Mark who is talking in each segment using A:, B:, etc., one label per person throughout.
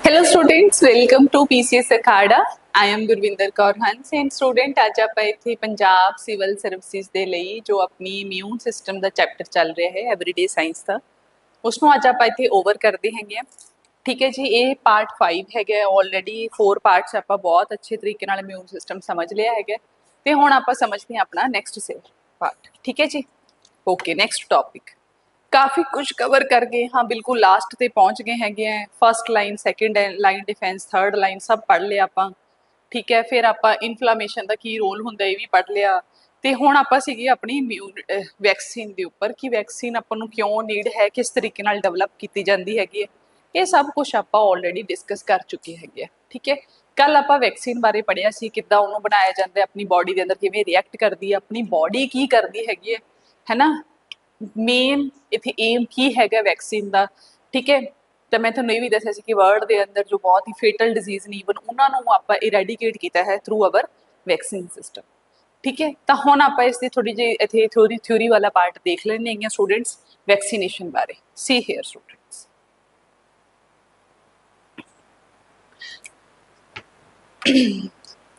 A: Hello students, welcome to PCS Akhada. I am Gurvinder Kaur Hans and student ਅੱਜ ਆਪਾਂ ਇੱਥੇ ਪੰਜਾਬ ਸਿਵਲ ਸਰਵਿਸਿਜ਼ ਦੇ ਲਈ ਜੋ ਆਪਣੀ ਇਮਿਊਨ ਸਿਸਟਮ ਦਾ ਚੈਪਟਰ ਚੱਲ ਰਿਹਾ ਹੈ ਐਵਰੀਡੇ ਸਾਇੰਸ ਦਾ, ਉਸ ਨੂੰ ਅੱਜ ਆਪਾਂ ਇੱਥੇ ਓਵਰ ਕਰਦੇ ਹੈਗੇ ਆ। ਠੀਕ ਹੈ ਜੀ, ਇਹ ਪਾਰਟ 5 ਹੈਗਾ। ਆਲਰੇਡੀ 4 ਪਾਰਟਸ ਆਪਾਂ ਬਹੁਤ ਅੱਛੇ ਤਰੀਕੇ ਨਾਲ ਇਮਿਊਨ ਸਿਸਟਮ ਸਮਝ ਲਿਆ ਹੈਗਾ ਤੇ ਹੁਣ ਆਪਾਂ ਸਮਝਦੇ ਹਾਂ ਆਪਣਾ ਨੈਕਸਟ ਪਾਰਟ। ਠੀਕ ਹੈ ਜੀ, ਓਕੇ। ਨੈਕਸਟ ਟੌਪਿਕ काफ़ी कुछ कवर कर गए, हाँ बिल्कुल लास्ट ते पहुँच गए हैगे हैं। First line, second line defence, third line सब पढ़ लिया आपां। ठीक है, फिर आपां इन्फ्लामेशन का की रोल हुंदा ये भी पढ़ लिया ते हुण आपां सीगी अपनी इम्यून वैक्सीन दे उपर कि वैक्सीन आपां नूं क्यों नीड है, किस तरीके नाल डेवलप कीती जांदी हैगी है, ये सब कुछ आपां ऑलरेडी डिस्कस कर चुके हैगे। ठीक है, कल आपां वैक्सीन बारे पढ़िया सी, किद्दां उहनूं बनाया जांदा है, अपनी बॉडी दे अंदर किवें रिएक्ट करदी है, अपनी बॉडी की करदी हैगी है ना। मेन इत्थे एम की हैगा वैक्सीन का। ठीक है, तो मैं थोड़ा ये भी दसिया कि वर्ल्ड के अंदर जो बहुत ही फेटल डिजीज ने ईवन उन्होंने आप इरेडीकेट किया है थ्रू अवर वैक्सीन सिस्टम। ठीक है, तो हुण आप इसकी थोड़ी जी इत्थे थ्योरी वाला पार्ट देख लेने स्टूडेंट्स वैक्सीनेशन बारे। सी हेयर स्टूडेंट्स,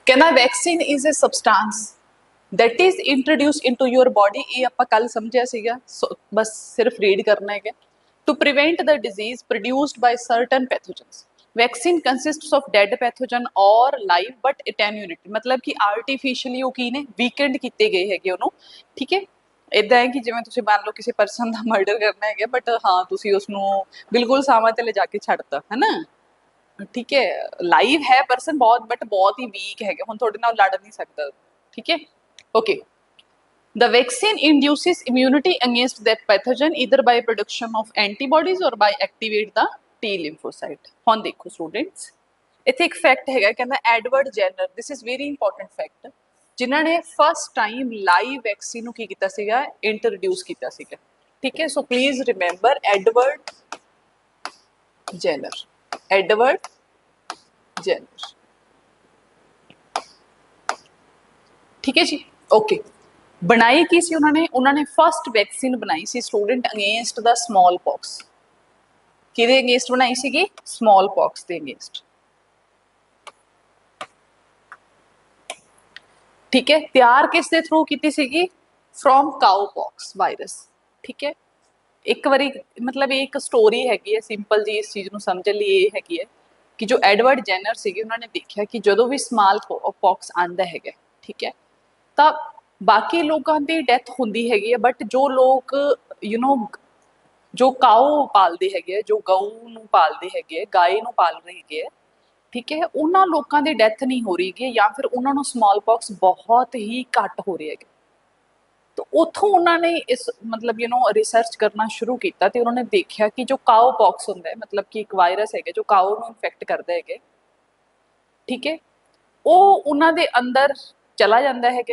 A: कहना vaccine is a सबसटांस that is introduce into your body. ये आप कल समझिया सीगा, बस सिर्फ रीड करना है to prevent the disease produced by certain pathogens. Vaccine consists of dead pathogen और लाइव बट इटेन्यूएटेड, मतलब कि आर्टिफिशियली वो की ने वीकेंड किए गए हैगे उन्होंने। ठीक है, इदा है कि जिवें तुसीं मान लो किसी परसन का मर्डर करना है बट हाँ तुसीं उसनूं बिल्कुल सावां ते ले जाके छड्डता है ना। ठीक है, लाइव है परसन बहुत बट बहुत ही वीक है, हुण तुहाडे नाल लड़ नहीं सकता। ठीक है, okay, the vaccine induces immunity against that pathogen either by production of antibodies or by activate the T lymphocyte। ਹੁਣ ਦੇਖੋ स्टूडेंट्स, ਇੱਥੇ ਇੱਕ ਫੈਕਟ ਹੈਗਾ, ਕਹਿੰਦਾ Edward Jenner, this is very important fact, ਜਿਨ੍ਹਾਂ ਨੇ ਫਸਟ ਟਾਈਮ ਲਾਈਵ ਵੈਕਸੀਨ ਨੂੰ ਕੀ ਕੀਤਾ ਸੀਗਾ, ਇੰਟਰੋਡਿਊਸ ਕੀਤਾ ਸੀਗਾ। ਠੀਕ ਹੈ, so please remember Edward Jenner, Edward Jenner. ठीक है जी, ओके। बनाई की सी उन्होंने फस्ट वैक्सीन बनाई सी student against the smallpox. किहदे अगेंस्ट बनाई सीगी? स्मॉल पॉक्स के अगेंस्ट। ठीक है, तैयार किस दे थ्रू की सीगी? From cowpox virus. ठीक है, एक बारी मतलब एक स्टोरी हैगी है सिंपल जी, इस चीज़ को समझने लिए ये हैगी है कि जो एडवर्ड जैनर सीगे उन्होंने देखा कि जो भी स्मॉल पॉक्स आंदा है, ठीक है, तो बाकी लोगों की डेथ होंदी हैगी है बट जो लोग यू नो जो काऊ पालते हैगे, जो गऊ नूं पालते हैगे, गाय नूं पाल रहे हैगे, ठीक है, उन्होंने लोगों की डेथ नहीं हो रही है या फिर उन्होंने स्मॉल पॉक्स बहुत ही घट हो रहे है। तो उतों उन्होंने इस मतलब रिसर्च करना शुरू किया तो उन्होंने देखा कि जो काऊ पॉक्स होंगे, मतलब कि एक वायरस है जो काऊ नूं इन्फेक्ट करता है, ठीक है, वो उन्होंने अंदर चला जाता है।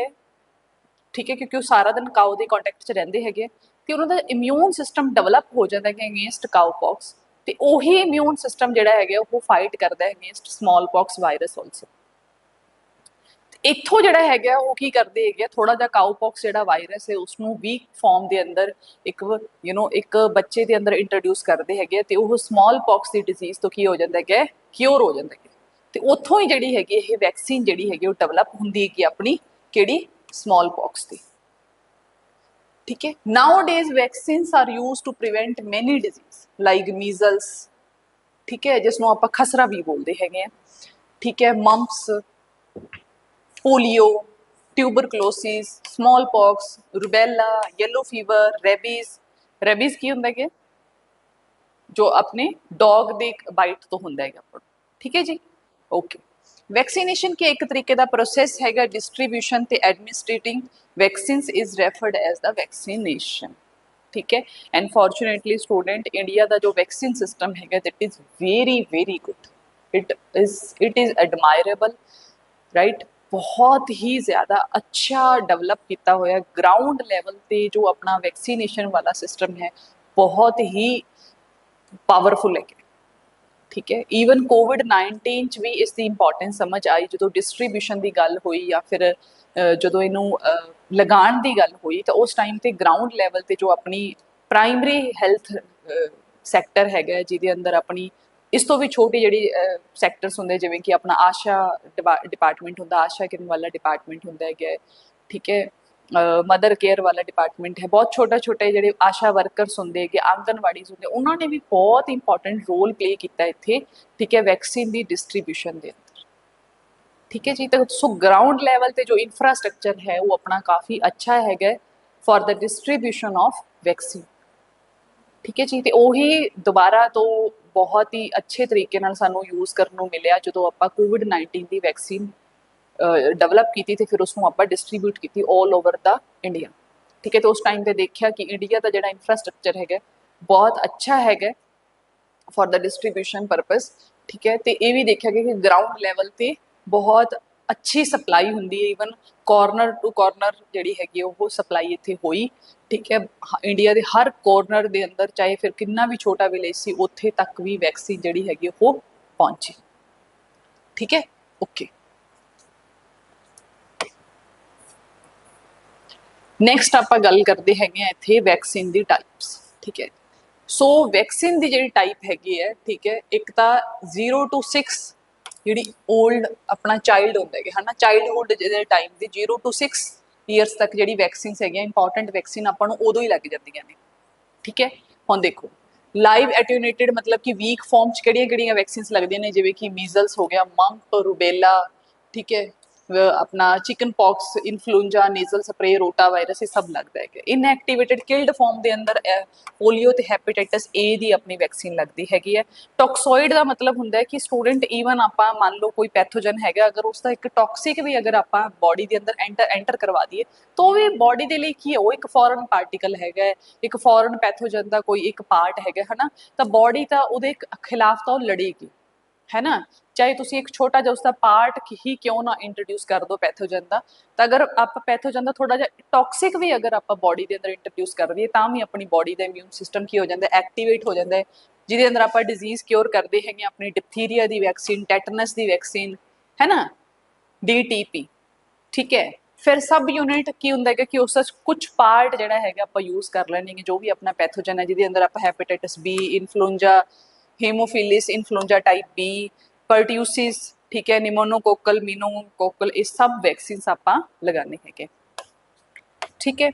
A: ठीक है, क्योंकि वो सारा दिन काऊ के कॉन्टैक्ट च रहिंदे हैगे ते उन्हां दा इम्यून सिस्टम डेवलप हो जाता है अगेंस्ट काऊ पॉक्स, तो उही इम्यून सिस्टम जिहड़ा है वो फाइट करता है against small pox virus also. इत्थों जिहड़ा है वो की करते हैं, थोड़ा जिहा काऊ पॉक्स जिहड़ा वायरस है उसनूं वीक फॉर्म के अंदर एक एक बच्चे के अंदर इंट्रोड्यूस करते हैं तो वो स्मॉल पॉक्स की डिजीज़ तो की हो जाता है, क्योर हो जाता है। तो उत्थों ही जिहड़ी हैगी ये वैक्सीन जिहड़ी हैगी वो डेवलप हुंदी है अपनी किहड़ी स्मॉल पॉक्स की। ठीक है, nowadays vaccine are use to prevent many disease like measles, ठीक है, जिसनों आप खसरा भी बोलते हैं, ठीक है, mumps, polio, tuberculosis, small pox, rubella, yellow fever, rabies. Rabies की होंदा है जो अपने डॉग दे बाइट तो होंदा है। ठीक है जी, ओके। वैक्सीनेशन के एक तरीके का प्रोसैस है डिस्ट्रीब्यूशन ते administrating vaccines is referred as the vaccination. ठीक है, एंड फॉर्चुनेटली स्टूडेंट इंडिया का जो वैक्सीन सिस्टम है that is very very good, it is admirable, right. बहुत ही ज़्यादा अच्छा डेवलप किया हुआ ग्राउंड लैवल पे जो अपना वैक्सीनेशन वाला सिस्टम है बहुत ही पावरफुल है। ठीक है, ईवन कोविड-19 च भी इसकी इंपॉर्टेंस समझ आई जो डिस्ट्रीब्यूशन की गल हुई या फिर जो इनू लगान की गल हुई तो उस टाइम पर ग्राउंड लैवल पर जो अपनी प्राइमरी हैल्थ सैक्टर है जिहदे अंदर अपनी इस तो भी छोटी जिहड़ी सैक्टर्स होंदे जिवें कि अपना आशा डिपार्टमेंट होंदा, आशा किरण वाला डिपार्टमेंट होंदा है, ठीक है, मदर केयर वाला डिपार्टमेंट है, बहुत छोटा छोटे जिहड़े आशा वर्कर्स होंदे कि आंगनवाड़ीज होंदे, उन्होंने भी बहुत इंपॉर्टेंट रोल प्ले किया इत्थे, ठीक है, वैक्सीन की डिस्ट्रीब्यूशन के अंदर, ठीक है जी। तो सो ग्राउंड लैवल पे जो इंफ्रास्ट्रक्चर है वो अपना काफ़ी अच्छा है for the distribution of vaccine, ठीक है जी। तो ਉਹੀ ਦੁਬਾਰਾ ਤੋਂ बहुत ही अच्छे तरीके ਨਾਲ ਸਾਨੂੰ यूज़ ਕਰਨ ਨੂੰ ਮਿਲਿਆ ਜਦੋਂ ਆਪਾਂ ਕੋਵਿਡ-19 ਦੀ ਵੈਕਸੀਨ ਡਿਵੈਲਪ ਕੀਤੀ ਤੇ ਫਿਰ ਉਸ ਨੂੰ ਆਪਾਂ ਡਿਸਟ੍ਰੀਬਿਊਟ ਕੀਤੀ ਆਲ ਓਵਰ ਦਾ ਇੰਡੀਆ, ਠੀਕ ਹੈ। ਤੇ ਉਸ ਟਾਈਮ ਤੇ ਦੇਖਿਆ ਕਿ ਇੰਡੀਆ ਦਾ ਜਿਹੜਾ ਇੰਫਰਾਸਟ੍ਰਕਚਰ ਹੈਗਾ ਬਹੁਤ ਅੱਛਾ ਹੈਗਾ फॉर द डिस्ट्रीब्यूशन परपज़, ठीक है। तो ये भी देखा गया कि ग्राउंड लैवल पे बहुत अच्छी सप्लाई होंगी है, ईवन कॉर्नर टू कॉर्नर जी हैगी वो सप्लाई इतने हुई, ठीक है। इंडिया के हर कॉर्नर के अंदर चाहे फिर कितना भी छोटा विलेज सी उत्थे तक भी वैक्सीन जी हैगी वो पहुंची, ठीक है, ओके। नैक्सट आप गल करते हैं इतने वैक्सीन की टाइप्स, ठीक है। सो वैक्सीन की जी टाइप हैगी है, ठीक है, एक तो 0 to 6 जी ओल्ड अपना चाइल्ड होंगे है ना, चाइल्डहुड के टाइम की 0 to 6 ईयरस तक जी वैक्सीन है इंपॉर्टेंट वैक्सीन अपन उदों ही लग जाती ने, ठीक है। हम देखो लाइव एट्यूनेटेड मतलब कि वीक फॉर्म कि वैक्सीन लगदियां ने, जिवें कि मीजल्स हो गया, मंप, रूबेला, ठीक है, अपना chicken pox, influenza, nasal spray, rota virus, ये सब लगता है। इनएक्टिवेटेड किल्ड फॉर्म के अंदर पोलियो तो हैपेटाइटिस ए की अपनी वैक्सीन लगती हैगी है। टॉक्सोइड का मतलब होंगे कि स्टूडेंट ईवन आप मान लो कोई पैथोजन है अगर उसका एक टॉक्सिक भी अगर आप बॉडी के अंदर एंटर करवा दिए तो भी बॉडी के लिए की है वो एक फॉरन पार्टिकल है, एक फॉरन पैथोजन का कोई एक पार्ट है ना, तो बॉडी तो वो खिलाफ तो लड़ेगी, है ना। चाहे तुसी एक छोटा जिहा उसका पार्ट ही क्यों ना इंट्रोड्यूस कर दो पैथोजन का, तो अगर आप पैथोजन का थोड़ा जिहा टॉक्सिक भी अगर आप बॉडी के अंदर इंट्रोड्यूस कर दिए तो भी अपनी बॉडी का इम्यून सिस्टम की हो जाता है, एक्टिवेट हो जाता है, जिहदे अंदर आप डिजीज क्योर करते हैं अपनी डिप्थीरिया की वैक्सीन, टैटनस की वैक्सीन, है ना, DTP, ठीक है। फिर सब यूनिट की होंगे कि उस कुछ पार्ट जोड़ा है आप यूज़ कर लेंगे जो भी अपना पैथोजन है, जिहदे अंदर आप hepatitis B, influenza, haemophilus influenza type B, pertussis, ठीक है, निमोनोकोकल, मीनोकोकल, ये सब वैक्सीन आप लगाने हैं, ठीक है।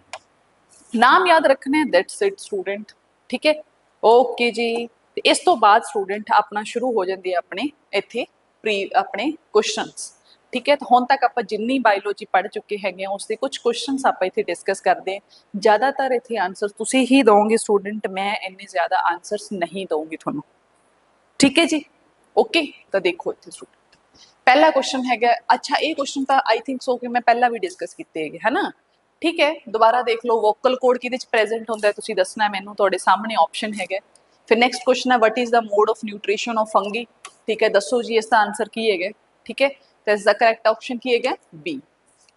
A: नाम याद रखने, दैट्स इट स्टूडेंट, ठीक है, ओके जी। इस तो बाद स्टूडेंट अपना शुरू हो जाती है अपने इत्थे प्री अपने क्वेश्चनस, ठीक है। तो हुण तक आप जिन्नी बायोलॉजी पढ़ चुके हैं उसके कुछ क्वेश्चनस आप इत्थे डिस्कस करते हैं, ज़्यादातर इत्थे आंसर तुसी ही दोगे स्टूडेंट, मैं इन्ने ज़्यादा आंसरस नहीं दूँगी थोनों, ठीक है जी, ओके। तो देखो इत्थे स्टूडेंट पहला क्वेश्चन है, अच्छा ये क्वेश्चन तो आई थिंक सो कि मैं पहला भी डिस्कस किए है ना, ठीक है। दोबारा देख लो वोकल कोड कि प्रेजेंट होंगे तुसीं दसना है मैनूं, तुहाडे सामने ऑप्शन है। फिर नैक्सट क्वेश्चन है what is the mode of nutrition of fungi, ठीक है, दसो जी इसका आंसर की है, ठीक है। तो इसका करेक्ट ऑप्शन की है B।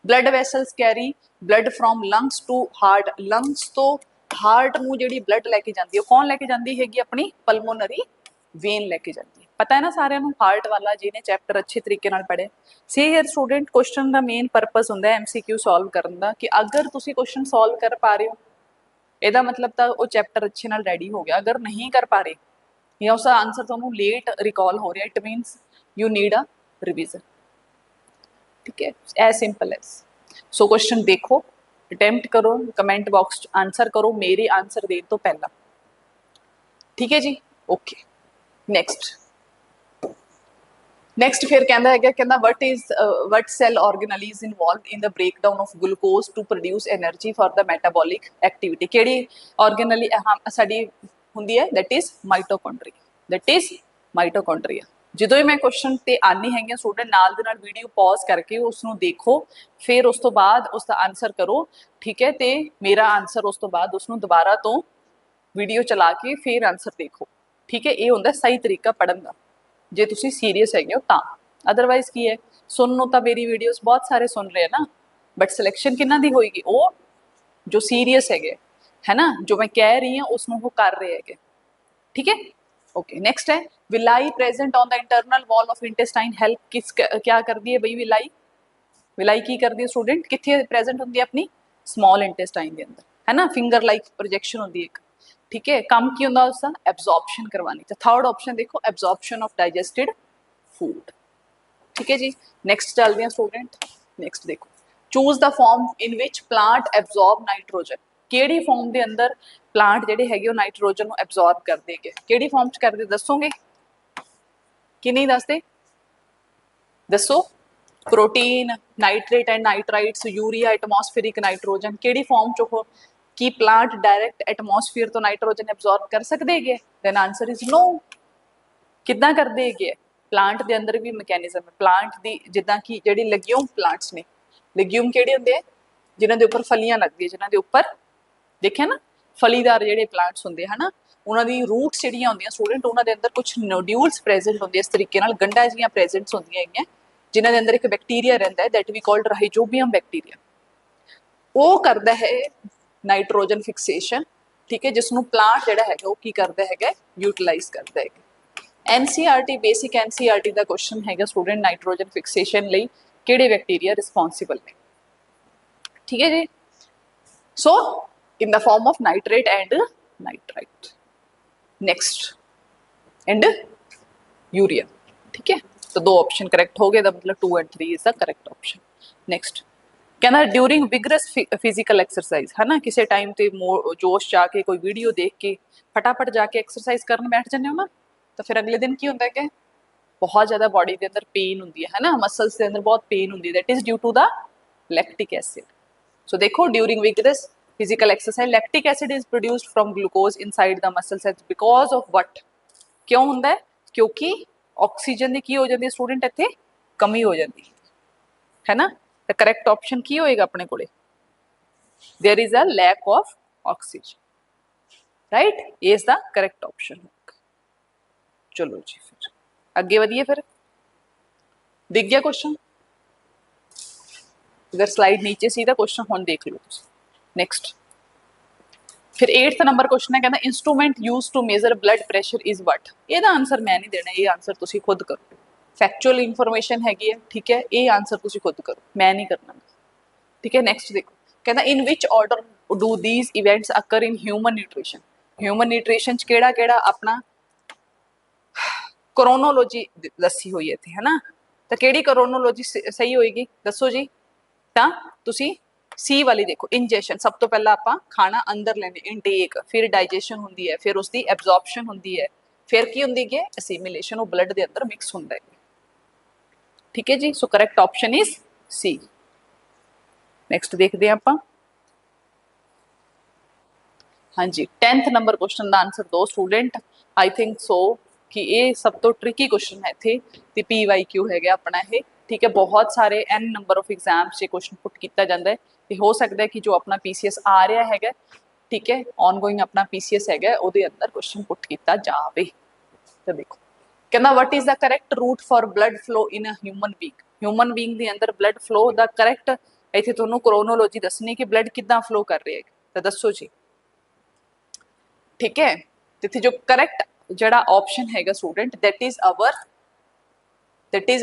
A: Blood vessels carry blood from lungs to heart, lungs तो हार्ट में जी ब्लड लैके जाती है कौन लैके जाती हैगी, अपनी पल्मोनरी वेन लैके जाती है, पता है ना सारे हार्ट वाला जिन्हें चैप्टर अच्छे तरीके पढ़े। सी हियर स्टूडेंट क्वेश्चन का मेन परपज़ होंगे MCQ सॉल्व करने का, कि अगर तुम क्वेश्चन सॉल्व कर पा रहे हो यदा मतलब तो वो चैप्टर अच्छे नाल रेडी हो गया, अगर नहीं कर पा रहे या उसका आंसर तुहानू लेट रिकॉल हो रहा, it means you need a revision, ठीक है, as simple as. So question देखो, अटेम्प्ट करो, कमेंट बॉक्स आंसर करो मेरे आंसर देने तो पहला, ठीक है जी, ओके। नैक्सट फिर कहता है कहना what cell organelle involve in the breakdown of glucose to produce energy for the metabolic activity, केड़ी ऑर्गेनली साडी हुंदी है, that is mitochondria, that is mitochondria. जो ही मैं क्वेश्चन ते आनी है स्टूडेंट नाल दे नाल वीडियो पॉज करके उसनू देखो, फिर उस तो बाद उसका आंसर करो, ठीक है, तो मेरा आंसर उस तो बाद उसनू दोबारा तो वीडियो चला के फिर आंसर देखो, ठीक है। ये होंदा सही तरीका पढ़न का जे तुसी सीरीयस है तो, अदरवाइज की है सुन तो मेरी वीडियोस बहुत सारे सुन रहे हैं ना, बट सिलेक्शन किन्ना दी होएगी, वो जो सीरीयस है ना, जो मैं कह रही हूँ उसनों वो कर रहे हैं, ठीक है, ओके। नेक्स्ट है villi present on the internal wall of intestine help किस क्या कर दी है भाई, विलाई विलाई की कर दी है स्टूडेंट, कितने प्रेजेंट होंगी है अपनी स्मॉल इंटेस्टाइन के अंदर, है ना, फिंगर लाइक प्रोजेक्शन होंगी एक, ठीक है, काम की होंदा उसका एब्जॉर्प्शन करवानी। तो थर्ड ऑप्शन देखो एब्जॉर्प्शन ऑफ डाइजेस्टेड फूड। ठीक है जी, नेक्स्ट चलते हैं स्टूडेंट। नेक्स्ट देखो choose the form in which plant absorb nitrogen. ਕਿਹੜੀ ਫਾਰਮ ਦੇ ਅੰਦਰ ਪਲਾਂਟ ਜਿਹੜੇ ਹੈਗੇ ਉਹ ਨਾਈਟ੍ਰੋਜਨ ਨੂੰ ਐਬਜ਼ੌਰਬ ਕਰਦੇ ਹੈਗੇ, ਕਿਹੜੀ ਫਾਰਮ ਚ ਕਰਦੇ ਦੱਸੋਗੇ ਕਿ ਨਹੀਂ ਦੱਸਦੇ? ਦੱਸੋ। Protein, nitrate and nitrites, urea, atmospheric nitrogen, ਕਿਹੜੀ ਫਾਰਮ ਚ ਉਹ ਕੀ ਪਲਾਂਟ ਡਾਇਰੈਕਟ ਐਟਮੋਸਫੀਅਰ ਤੋਂ ਨਾਈਟ੍ਰੋਜਨ ਐਬਜ਼ੌਰਬ ਕਰ ਸਕਦੇ ਹੈਗੇ? Then answer is no. ਕਿੱਦਾਂ ਕਰਦੇ ਹੈਗੇ? ਪਲਾਂਟ ਦੇ ਅੰਦਰ ਵੀ ਮੈਕੈਨਿਜ਼ਮ ਹੈ ਪਲਾਂਟ ਦੀ, ਜਿੱਦਾਂ ਕਿ ਜਿਹੜੀ ਲੈਗਿਊਮ ਪਲਾਂਟਸ ਨੇ, ਲੈਗਿਊਮ ਕਿਹੜੇ ਹੁੰਦੇ ਆ ਜਿਨ੍ਹਾਂ ਦੇ ਉੱਪਰ ਫਲੀਆਂ ਲੱਗਦੀਆਂ, ਜਿਨ੍ਹਾਂ ਦੇ ਉੱਪਰ ਦੇਖਿਆ ਨਾ ਫਲੀਦਾਰ ਜਿਹੜੇ ਪਲਾਂਟਸ ਹੁੰਦੇ ਹਨਾ, ਉਹਨਾਂ ਦੀ ਰੂਟਸ ਜਿਹੜੀਆਂ ਹੁੰਦੀਆਂ ਸਟੂਡੈਂਟ, ਉਹਨਾਂ ਦੇ ਅੰਦਰ ਕੁਝ ਨੋਡਿਊਲਸ ਪ੍ਰੈਜ਼ੈਂਟ ਹੁੰਦੇ ਇਸ ਤਰੀਕੇ ਨਾਲ ਗੰਢਾਂ ਜਿਹੀਆਂ ਪ੍ਰੈਜ਼ੈਂਟਸ ਹੁੰਦੀਆਂ ਹੈਗੀਆਂ, ਜਿਨ੍ਹਾਂ ਦੇ ਅੰਦਰ ਇੱਕ ਬੈਕਟੀਰੀਆ ਰਹਿੰਦਾ ਹੈ ਦੈਟ ਵੀ ਕਾਲਡ ਰਾਈਜੋਬੀਅਮ ਬੈਕਟੀਰੀਆ। ਉਹ ਕਰਦਾ ਹੈ ਨਾਈਟ੍ਰੋਜਨ ਫਿਕਸੇਸ਼ਨ। ਠੀਕ ਹੈ, ਜਿਸ ਨੂੰ ਪਲਾਂਟ ਜਿਹੜਾ ਹੈਗਾ ਉਹ ਕੀ ਕਰਦਾ ਹੈਗਾ, ਯੂਟਿਲਾਈਜ਼ ਕਰਦਾ ਹੈਗਾ। एनसीईआरटी बेसिक एनसीईआरटी का क्वेश्चन है स्टूडेंट, नाइट्रोजन फिक्सेशन ਲਈ ਕਿਹੜੇ ਬੈਕਟੀਰੀਆ ਰਿਸਪੌਂਸਿਬਲ ਨੇ। ਠੀਕ ਹੈ ਜੀ, सो in the form of nitrate and nitrite, next and urea। ठीक है, तो दो ऑप्शन करेक्ट हो गए, मतलब 2 and 3 is the correct option। next कहना ड्यूरिंग विगरस फिजिकल एक्सरसाइज है ना, किसी टाइम ते जोश जाके कोई वीडियो देख के फटाफट जाके एक्सरसाइज करने बैठ जाते हो ना, तो फिर अगले दिन की होता है कि बहुत ज़्यादा बॉडी के अंदर पेन होती है ना, मसल्स के अंदर बहुत पेन होती है, that is due to the lactic acid. So देखो during vigorous physical exercise lactic acid is produced from glucose inside the muscle cells because of what. क्यों होंदा है? क्योंकि ऑक्सीजन की हो जाती है स्टूडेंट, इत्थे कमी हो जाती है ना। तो करैक्ट ऑप्शन की होएगा अपने कोले, there is a lack of oxygen, right, ये इज द करैक्ट ऑप्शन। चलो जी फिर अगे बढ़िए, फिर दिख गया क्वेश्चन, अगर स्लाइड नीचे सी तो क्वेश्चन हुण देख लो। नेक्स्ट फिर 8th नंबर क्वेश्चन है, कहना instrument use to measure blood pressure is what. ਇਹਦਾ आंसर मैं नहीं देना, ये आंसर तुसी खुद करो, फैक्चुअल इन्फॉर्मेशन हैगी है। ठीक है, ये आंसर तुसी खुद करो, मैं नहीं करना। ठीक है, नेक्स्ट देखो कहना in which order do these events occur in human nutrition. Human nutrition च केड़ा केड़ा अपना क्रोनोलॉजी दसी हुई है है ना, तो केड़ी क्रोनोलॉजी सही होएगी दसो जी। तो तुसी सी वाली देखो, इंजेशन सब तो पहला आपां खाना अंदर लेने इनटेक, फिर डाइजेशन होंदी है, फिर उसकी एब्जॉर्प्शन होंदी है, फिर की होंदी है असीमिलेशन, वो ब्लड के अंदर मिक्स होंदा है। ठीक है जी, so correct option is C. Next देखते हैं आपां। हाँ जी 10th नंबर क्वेश्चन का आंसर दो स्टूडेंट, आई थिंक सो कि ये सब तो ट्रिकी क्वेश्चन है इत्थे, ते PYQ है अपना ये। ठीक है, बहुत सारे N नंबर ऑफ एग्जाम्स से क्वेश्चन पुट किया जाता है, तो हो सकता है कि जो अपना PCS आ रहा है, ठीक है ऑनगोइंग अपना PCS है वो अंदर क्वेश्चन पुट किया जाए। तो देखो कहना what is the correct route for blood flow in a human being. Human being के अंदर ब्लड फ्लो द करैक्ट इत्थे तुहानूं क्रोनोलॉजी दसनी कि ब्लड किद्दां फ्लो कर रहे हैं, तो दसो जी। ठीक है, तो जो करैक्ट जड़ा ऑप्शन है स्टूडेंट दैट इज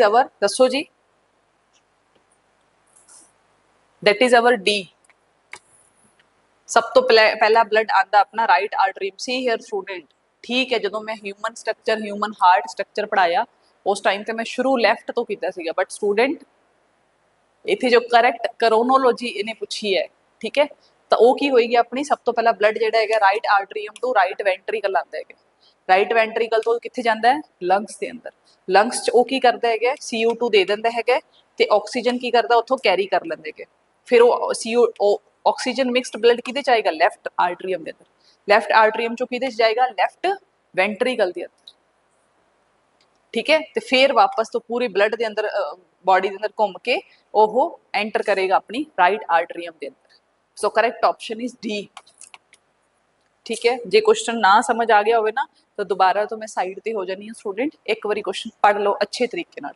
A: अवर दसो जी, दैट इज अवर डी। सब तो पहला ब्लड आता अपना right artery, see here student. ठीक है, जो मैं human structure human heart structure पढ़ाया उस टाइम तो मैं शुरू लैफ्ट तो किया सीगा, बट स्टूडेंट इत्थे जो करैक्ट क्रोनोलॉजी इन्हें पूछी है, ठीक है, तो वो की होएगी अपनी सब तो पहला ब्लड जिहड़ा है राइट आर्टरीयम तो राइट वेंट्रीकल आता है, राइट वेंट्रीकल तो कित्थे जांदा है लंग्स के अंदर। लंग्स च वो की करता है CO2 दे दिंदा है ते ऑक्सीजन की करता उत्थों कैरी कर लेंदे है, फिर वो CO ऑक्सीजन मिक्सड ब्लड किहदे च आएगा लैफ्ट आर्टरीयम के अंदर, लैफ्ट आर्टरीयम चो किहदे च जाएगा लैफ्ट वेंट्रीकल के अंदर। ठीक है, तो फिर वापस तो पूरे ब्लड के अंदर बॉडी के अंदर घूम के वो एंटर करेगा अपनी राइट आर्टरीयम के अंदर। सो करैक्ट ऑप्शन इज डी। ठीक है, जे क्वेश्चन ना समझ आ गया हो ना तो दोबारा तो मैं साइड पे हो जानी है स्टूडेंट, एक बारी क्वेश्चन पढ़ लो अच्छे तरीके नाल।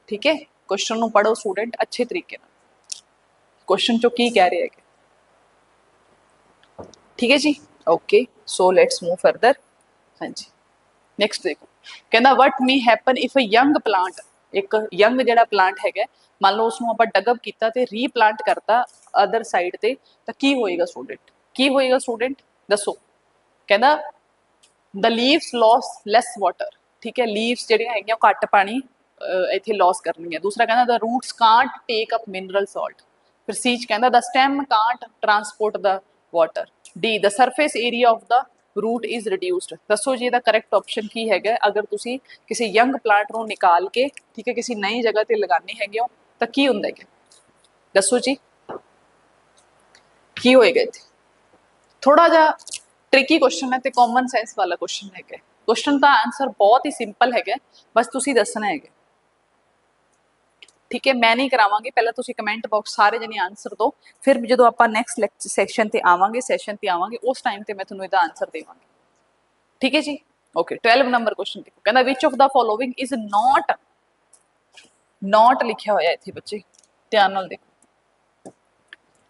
A: ठीक है, क्वेश्चन नूं पढ़ो स्टूडेंट अच्छे तरीके नाल, क्वेश्चन चो की कह रहे हैं। ठीक है जी, okay so let's move further. हाँ जी नेक्स्ट देखो कहना what may happen if a young plant, एक यंग जिहड़ा प्लांट है मान लो उसनूं आपां डगअप कीता ते रीप्लांट करता अदर साइड ते, तो की होएगा स्टूडेंट, की होएगा स्टूडेंट दसो। कहना the leaves loss less water, ठीक है, लीव्स ਜਿਹੜੀਆਂ ਹੈਗੀਆਂ ਘੱਟ ਪਾਣੀ ਇੱਥੇ ਲॉस ਕਰਨੀ ਹੈ। ਦੂਸਰਾ ਕਹਿੰਦਾ the roots can't take up mineral salt. ਫਿਰ ਸੀ ਚ ਕਹਿੰਦਾ the stem can't transport the water. D the surface area of the root is reduced. दसो जी ਇਹਦਾ ਕਰੈਕਟ ਆਪਸ਼ਨ ਕੀ ਹੈਗਾ ਅਗਰ ਤੁਸੀਂ ਕਿਸੇ ਯੰਗ ਪਲਾਂਟ ਨੂੰ ਨਿਕਾਲ ਕੇ ਠੀਕ ਹੈ ਕਿਸੇ ਨਈ ਜਗ੍ਹਾ ਤੇ ਲਗਾਣੇ ਹੈਗੇ ਹੋ ਤਾਂ ਕੀ ਹੁੰਦਾ ਹੈ? दसो जी ਕੀ ਹੋਏਗਾ ਇੱਥੇ? ਥੋੜਾ ਜਿਹਾ ट्रिकी क्वेश्चन है तो कॉमन सेंस वाला क्वेश्चन है। क्वेश्चन का आंसर बहुत ही सिंपल है, बस तुसी दसना है, ठीक है। मैं नहीं करावांगी, पहले तुसी कमेंट बॉक्स सारे जने आंसर दो, फिर जो आप नैक्सट लैक्चर सैशन ते आवांगे सैशन ते आवांगे उस टाइम ते मैं तुहानूं इहदा आंसर देवांगी, ठीक है जी। ओके 12 नंबर क्वेश्चन देखो, कहना which of the following is not लिखिया होया इत्थे बच्चे ध्यान नाल देखो।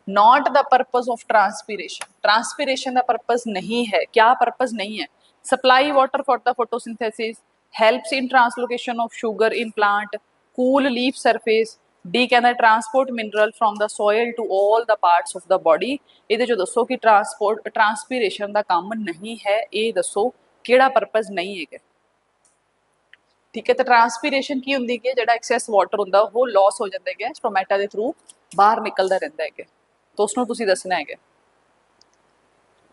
A: Not the purpose of transpiration, transpiration का पर्पज नहीं है। क्या पर्पज नहीं है? Supply water for the photosynthesis, helps in translocation of sugar in plant, cool leaf surface. D कहना transport mineral from the soil to all the parts of the body. ये जो दसो कि ट्रांसपोर्ट ट्रांसपीरेशन का काम नहीं है, ये दसो किहड़ा पर्पज नहीं है, ठीक है। तो ट्रांसपीरेशन की होंगी है जो एक्सैस वाटर होंगे वो लॉस हो जाता है स्टोमैटा के थ्रू बाहर निकलता रहता है, तो उसनों तुसी दसना है,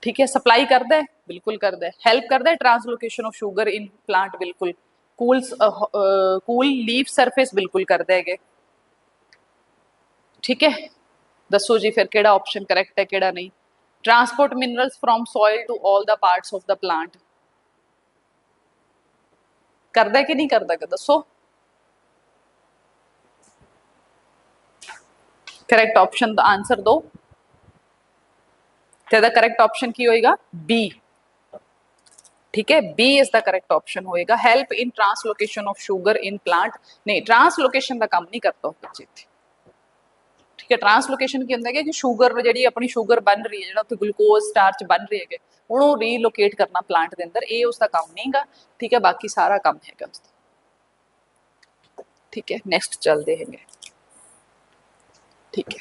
A: ठीक है। सप्लाई करता है, बिल्कुल करता है। हेल्प करता है translocation of sugar in plant, बिल्कुल। कूल लीफ सरफेस, बिल्कुल करता है, ठीक है। दसो जी फिर केड़ा ऑप्शन करैक्ट है केड़ा नहीं? Transport minerals from soil to all the parts of the plant, करता है कि नहीं करता? दसो करैक्ट ऑप्शन का आंसर दो। करेक्ट ऑप्शन की होएगा? बी, ठीक है। B is the correct option होएगा। Help in translocation of sugar in plant, नहीं ट्रांसलोकेशन का काम नहीं करता बच्चे, ठीक है। ट्रांसलोकेशन की होंदा है कि शुगर जी अपनी शुगर बन रही है जो ग्लूकोज स्टार्च बन रही है उन्होंने रीलोकेट करना प्लांट के अंदर, ये उसका काम नहीं गा, ठीक है। बाकी सारा काम है उसका, ठीक है। नैक्सट चलते हैं, ठीक है।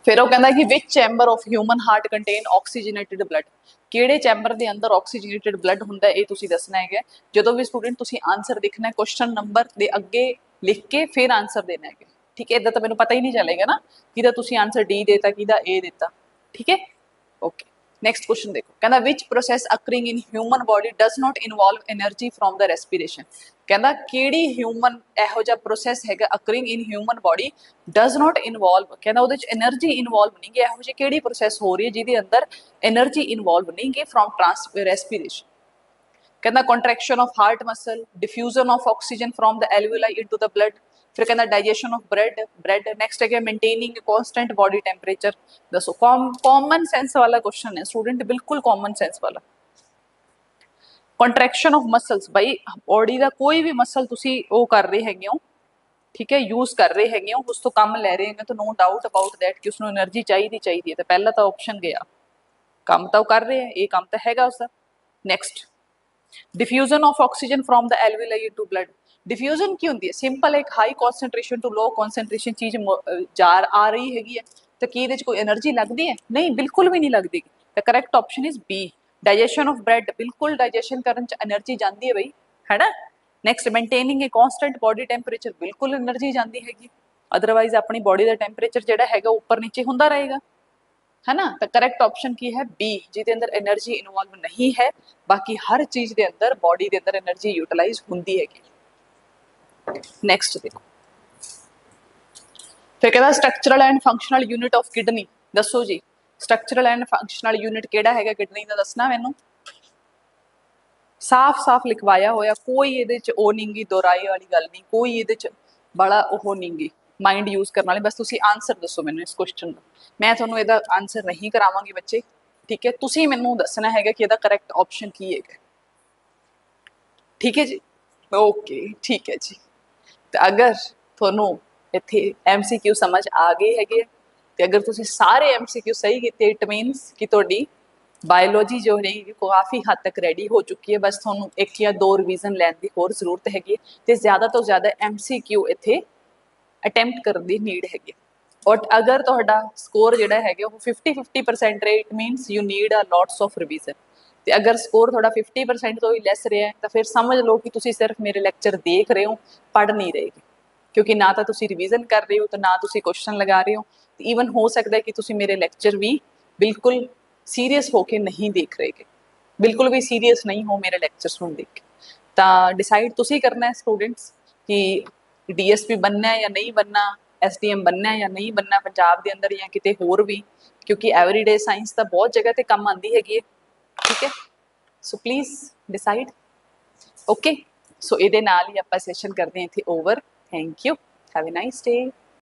A: फिर वो कहता कि which chamber of human heart contain oxygenated blood, किहड़े चैंबर के अंदर ऑक्सीजनेटेड ब्लड हुंदा है ये तुसीं दसना है। जो भी स्टूडेंट तुसीं आंसर लिखना है क्वेश्चन नंबर के अगे लिख के फिर आंसर देना है, ठीक है। इदा तो मैनूं पता ही नहीं चलेगा ना कि तुसीं आंसर डी देता कि ए देता, ठीक है। ओके नैक्सट क्वेश्चन देखो, कहना which process occurring in human body does not involve energy from the respiration. कहना किहड़ी ह्यूमन इहो जिहा प्रोसैस है occurring in human body does not involve, कहना उहदे च एनर्जी इनवॉल्व नहीं गी, इहो जी किहड़ी प्रोसैस हो रही है जिहदे अंदर एनर्जी इनवॉल्व नहीं गी फ्रॉम रेस्पिरेशन। कहना contraction of heart muscle, diffusion of oxygen from the alveoli into the blood, फिर कहना डाइजेशन ऑफ ब्रेड। नैक्सट है मेंटेनिंग कॉन्स्टेंट बॉडी टेंपरेचर। दसो कॉमन सेंस वाला क्वेश्चन है स्टूडेंट, बिल्कुल कॉमन सेंस वाला। कॉन्ट्रैक्शन ऑफ मसल्स, भाई बॉडी का कोई भी मसल तुसी वो कर रहे हैगे हो, ठीक है, यूज कर रहे हैगे हो, उस तो कम लै रहे हैं तो नो डाउट अबाउट दैट कि उसको एनर्जी चाहिए है, तो पहला तो ऑप्शन गया, काम तो कर रहे हैं, ये काम तो हैगा उसका। Next diffusion of oxygen from the alveoli into blood. Diffusion की होंगी है? सिंपल एक high concentration to low concentration चीज जार आ रही हैगी है, तो की इहदे च कोई एनर्जी लगती है? नहीं, बिल्कुल भी नहीं लगती। The correct option is B, digestion of bread, बिल्कुल डाइजेशन करने च एनर्जी जाती है बई, है ना। Next maintaining a constant body temperature, बिल्कुल एनर्जी जाती हैगी, अदरवाइज अपनी बॉडी का टेंपरेचर जिहड़ा हैगा ऊपर नीचे हुंदा रहेगा, है ना। तो करेक्ट ऑप्शन की है बी, जिहदे अंदर एनर्जी इन्वॉल्व नहीं है, बाकी हर चीज के अंदर बॉडी के अंदर एनर्जी यूटिलाइज होंदी हैगी। नैक्सट देखो, फिर कहता structural and functional unit of kidney. दसो जी स्ट्रक्चरल एंड फंक्शनल यूनिट केड़ा हैगा किडनी का, दसना मैनू। साफ साफ लिखवाया होया, कोई ये ओ नहीं गी दोहराई वाली गल नहीं, कोई ये बड़ा ओह नहीं गी माइंड यूज करने वाली, बस तुसी आंसर दसो मैनू इस क्वेश्चन का, मैं तुहानू इहदा आंसर नहीं करावांगी बच्चे, ठीक है। तुसी मैनू दसना है कि इहदा करेक्ट ऑप्शन की है, ठीक है जी। ओके ठीक है जी। तो अगर तुहानू इत्थे MCQ समझ आ गए हैगे, तो अगर तुसी सारे MCQ सही किए, इट मीनस कि तुहाडी बायोलॉजी जो है काफ़ी हद तक रेडी हो चुकी है, बस थोनों एक या दो रिवीजन लैन की होर जरूरत हैगी, तो ज़्यादा तो ज़्यादा MCQ इत्थे अटैम्प्ट करने की नीड हैगी। और अगर तुहाडा स्कोर जिहड़ा है वो 50-50% रहे, it means you need a lots of revision. ਤੇ ਅਗਰ ਸਕੋਰ ਤੁਹਾਡਾ 50% ਤੋਂ ਵੀ ਲੈਸ ਰਿਹਾ ਹੈ ਤਾਂ ਫਿਰ ਸਮਝ ਲਓ ਕਿ ਤੁਸੀਂ ਸਿਰਫ ਮੇਰੇ ਲੈਕਚਰ ਦੇਖ ਰਹੇ ਹੋ, ਪੜ੍ਹ ਨਹੀਂ ਰਹੇ, ਕਿਉਂਕਿ ਨਾ ਤਾਂ ਤੁਸੀਂ ਰਿਵੀਜ਼ਨ ਕਰ ਰਹੇ ਹੋ ਤੇ ਨਾ ਤੁਸੀਂ ਕੁਐਸਚਨ ਲਗਾ ਰਹੇ ਹੋ। ਤੇ ਈਵਨ ਹੋ ਸਕਦਾ ਹੈ ਕਿ ਤੁਸੀਂ ਮੇਰੇ ਲੈਕਚਰ ਵੀ ਬਿਲਕੁਲ ਸੀਰੀਅਸ ਹੋ ਕੇ ਨਹੀਂ ਦੇਖ ਰਹੇਗੇ, ਬਿਲਕੁਲ ਵੀ ਸੀਰੀਅਸ ਨਹੀਂ ਹੋ ਮੇਰੇ ਲੈਕਚਰਸ ਨੂੰ ਦੇਖ ਕੇ। ਤਾਂ ਡਿਸਾਈਡ ਤੁਸੀਂ ਕਰਨਾ ਹੈ ਸਟੂਡੈਂਟਸ ਕਿ ਡੀਐਸਪੀ बनना है ਜਾਂ ਨਹੀਂ बनना, ਐਸਡੀਐਮ बनना है ਜਾਂ ਨਹੀਂ बनना ਪੰਜਾਬ ਦੇ ਅੰਦਰ ਜਾਂ ਕਿਤੇ ਹੋਰ ਵੀ, ਕਿਉਂਕਿ ਐਵਰੀਡੇ ਸਾਇੰਸ ਤਾਂ ਬਹੁਤ ਜਗ੍ਹਾ ਤੇ ਕੰਮ ਆਉਂਦੀ ਹੈਗੀ ਹੈ। ਠੀਕ ਹੈ, so please decide. Okay, so ਇਹਦੇ ਨਾਲ ਹੀ ਆਪਾਂ ਸੈਸ਼ਨ ਕਰਦੇ ਹਾਂ ਇੱਥੇ over. Thank you, have a nice day.